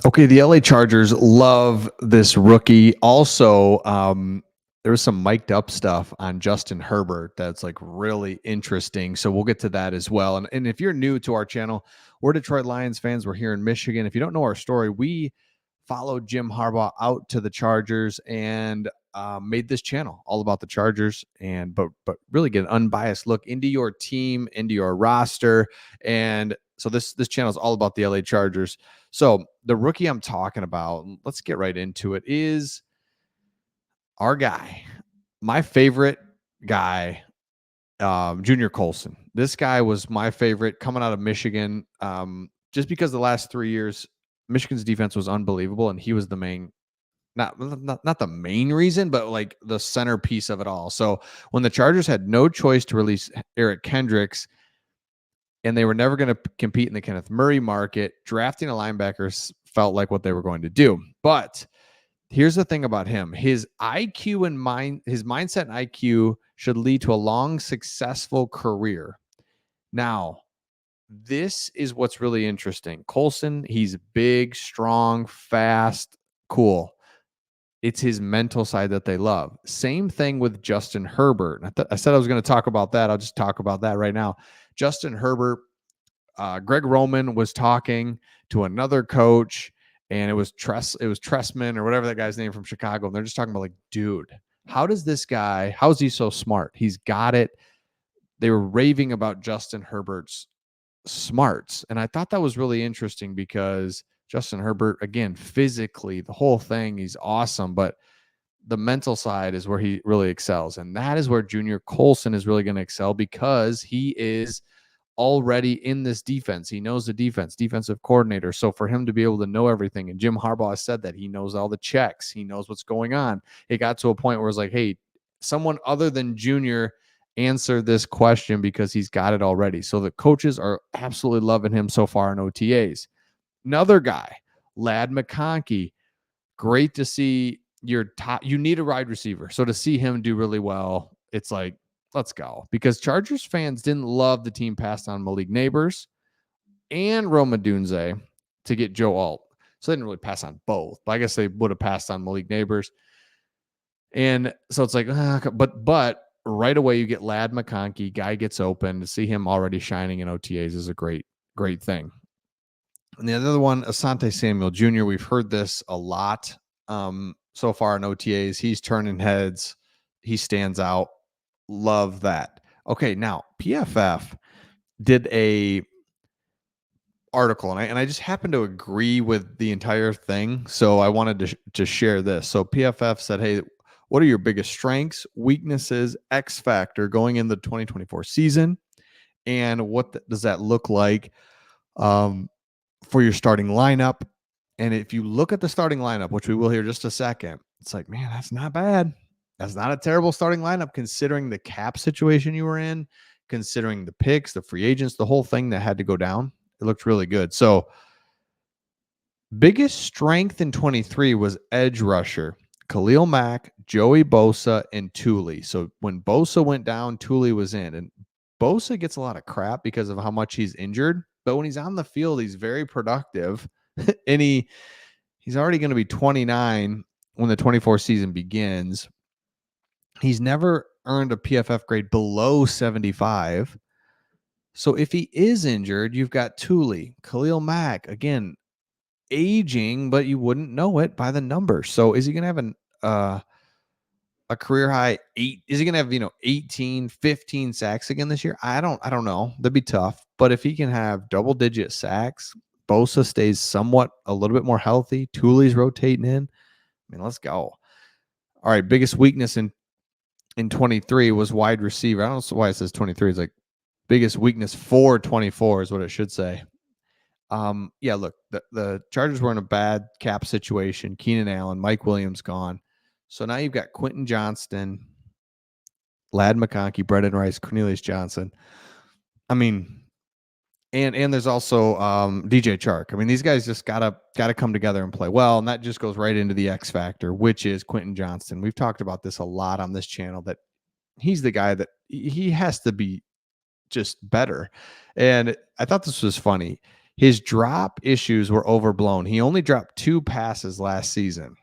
Okay, the LA Chargers love this rookie. Also, there was some mic'd up stuff on Justin Herbert that's like really interesting. So we'll get to that as well. And if you're new to our channel, we're Detroit Lions fans. We're here in Michigan. If you don't know our story, we followed Jim Harbaugh out to the Chargers and made this channel all about the Chargers and but really get an unbiased look into your team, into your roster. And so this channel is all about the LA Chargers. So the rookie I'm talking about, let's get right into it, is our guy, my favorite guy, Junior Coulson. This guy was my favorite coming out of Michigan, just because the last 3 years, Michigan's defense was unbelievable, and he was the main, not the main reason, but like the centerpiece of it all. So when the Chargers had no choice to release Eric Kendricks, and they were never going to compete in the Kenneth Murray market, drafting a linebacker felt like what they were going to do. But here's the thing about him. His IQ and his mindset and IQ should lead to a long, successful career. Now, this is what's really interesting. Coulson, he's big, strong, fast, cool. It's his mental side that they love. Same thing with Justin Herbert. I said I was going to talk about that. I'll just talk about that right now. Justin Herbert, Greg Roman was talking to another coach, and it was Tressman or whatever that guy's name from Chicago. And they're just talking about like, dude, how is he so smart? He's got it. They were raving about Justin Herbert's smarts. And I thought that was really interesting because Justin Herbert, again, physically, the whole thing, he's awesome, but the mental side is where he really excels. And that is where Junior Coulson is really going to excel because he is already in this defense. He knows the defensive coordinator. So for him to be able to know everything, and Jim Harbaugh said that he knows all the checks, he knows what's going on. It got to a point where it's like, hey, someone other than Junior answer this question because he's got it already. So the coaches are absolutely loving him so far in OTAs. Another guy, Ladd McConkey, great to see your top. You need a wide receiver. So to see him do really well, it's like, let's go. Because Chargers fans didn't love the team passed on Malik Neighbors and Roma Dunze to get Joe Alt. So they didn't really pass on both. But I guess they would have passed on Malik Neighbors. And so it's like, but right away you get Ladd McConkey, guy gets open. To see him already shining in OTAs is a great thing. And the other one, Asante Samuel Jr., we've heard this a lot so far in OTAs. He's turning heads. He stands out. Love that. Okay, now PFF did a article, and I just happen to agree with the entire thing. So I wanted to share this. So PFF said, hey, what are your biggest strengths, weaknesses, X factor going in the 2024 season? And what does that look like for your starting lineup? And if you look at the starting lineup, which we will here just a second, it's like, man, that's not bad. That's not a terrible starting lineup considering the cap situation you were in, considering the picks, the free agents, the whole thing that had to go down. It looked really good. So biggest strength in 23 was edge rusher, Khalil Mack, Joey Bosa, and Thule. So when Bosa went down, Thule was in. And Bosa gets a lot of crap because of how much he's injured. But when he's on the field, he's very productive. And he's already going to be 29 when the 24 season begins. He's never earned a PFF grade below 75. So if he is injured, you've got Thule, Khalil Mack, again, aging, but you wouldn't know it by the numbers. So is he going to have a career high 8? Is he going to have, 18, 15 sacks again this year? I don't know. That'd be tough. But if he can have double digit sacks, Bosa stays somewhat a little bit more healthy. Thule's rotating in. I mean, let's go. All right. Biggest weakness in 23 was wide receiver. I don't know why it says 23. It's like biggest weakness for 24 is what it should say. Yeah, look, the Chargers were in a bad cap situation. Keenan Allen, Mike Williams gone. So now you've got Quentin Johnston, Ladd McConkey, Brendan Rice, Cornelius Johnson. I mean, and there's also DJ Chark. I mean, these guys just gotta come together and play well, and that just goes right into the X factor, which is Quentin Johnston. We've talked about this a lot on this channel, that he's the guy that he has to be just better. And I thought this was funny. His drop issues were overblown. He only dropped 2 passes last season.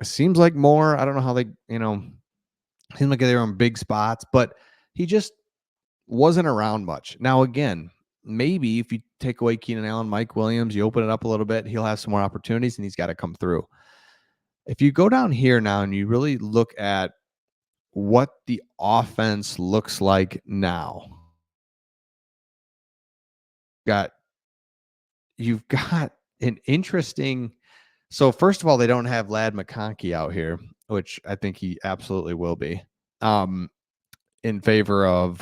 It seems like more. I don't know how they, seems like they were in big spots, but he just wasn't around much. Now, again, maybe if you take away Keenan Allen, Mike Williams, you open it up a little bit, he'll have some more opportunities and he's got to come through. If you go down here now and you really look at what the offense looks like now, got you've got an interesting. So first of all, they don't have Lad McConkey out here, which I think he absolutely will be. In favor of,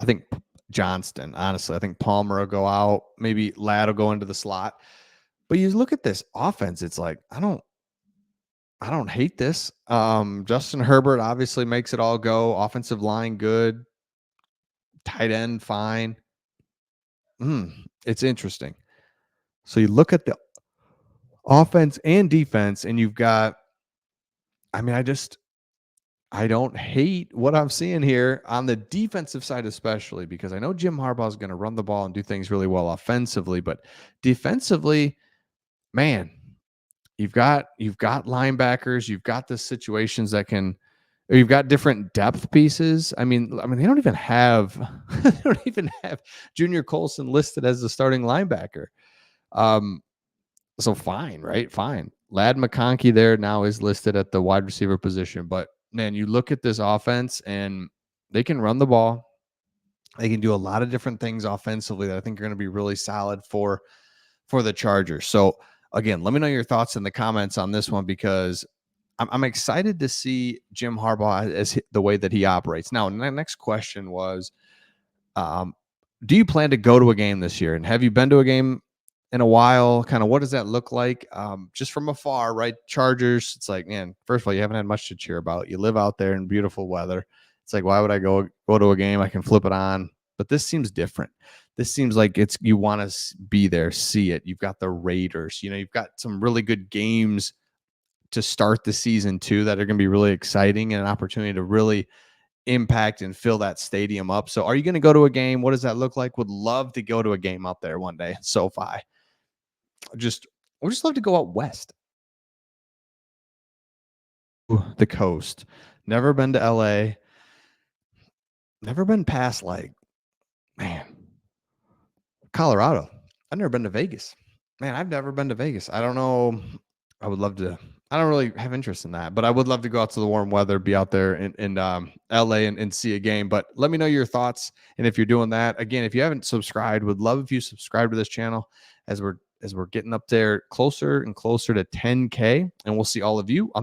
I think, Johnston. Honestly, I think Palmer will go out. Maybe Ladd will go into the slot. But you look at this offense, it's like I don't hate this. Justin Herbert obviously makes it all go. Offensive line good. Tight end fine. It's interesting. So you look at the offense and defense, and you've got. I mean, I don't hate what I'm seeing here on the defensive side, especially because I know Jim Harbaugh is going to run the ball and do things really well offensively, but defensively, man, you've got linebackers, you've got the situations that can, or you've got different depth pieces. I mean, they don't even have they don't even have Junior Coulson listed as the starting linebacker. Um, so fine, right? Fine. Lad McConkey there now is listed at the wide receiver position, but man, you look at this offense and they can run the ball. They can do a lot of different things offensively that I think are going to be really solid for the Chargers. So again, let me know your thoughts in the comments on this one because I'm excited to see Jim Harbaugh as the way that he operates. Now, the next question was, um, do you plan to go to a game this year? And have you been to a game in a while? Kind of what does that look like? Just from afar, right? Chargers, it's like, man, first of all, you haven't had much to cheer about. You live out there in beautiful weather. It's like, why would I go to a game? I can flip it on. But this seems different. This seems like it's you want to be there, see it. You've got the Raiders. You've got some really good games to start the season too that are going to be really exciting and an opportunity to really impact and fill that stadium up. So are you going to go to a game? What does that look like? Would love to go to a game up there one day. SoFi. Just would just love to go out west. The coast. Never been to LA. Never been past like, man, Colorado. I've never been to Vegas. Man, I've never been to Vegas. I don't know. I would love to. I don't really have interest in that, but I would love to go out to the warm weather, be out there in LA and see a game. But let me know your thoughts. And if you're doing that, again, if you haven't subscribed, would love if you subscribe to this channel as we're getting up there closer and closer to 10K. And we'll see all of you on